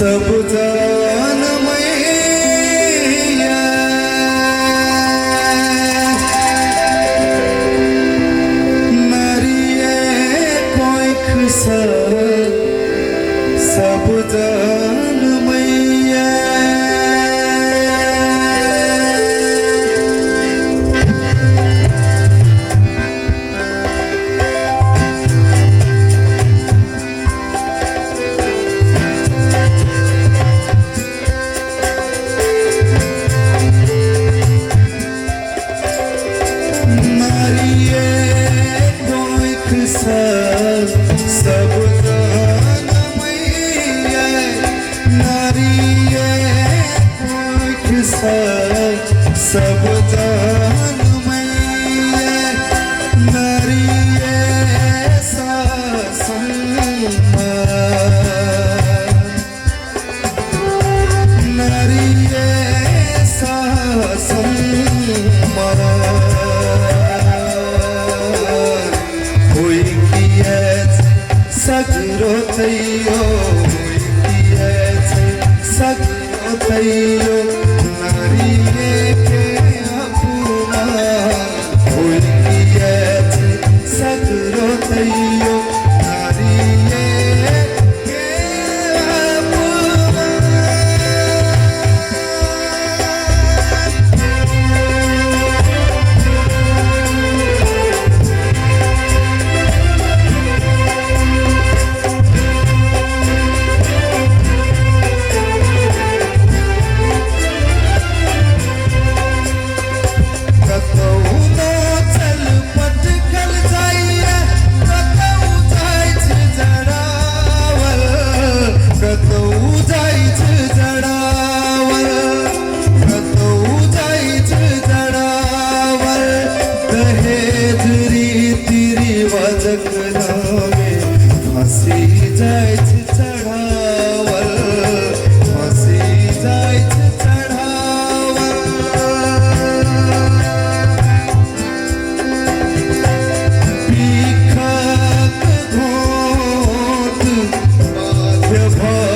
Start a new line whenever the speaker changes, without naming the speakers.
सब जान मैया नारिये कोई खुशा सब जान मैया सब जान मैया नारिये कोई खुशा सब जान मैया नारिये नारिये सगरो थैयो सगरो थैयो नारिये के अपमान सगरो थैयो नारिये के फांसी जायच चढ़ावल फांसी जायच चढ़ावल भीखक घोट बाध्य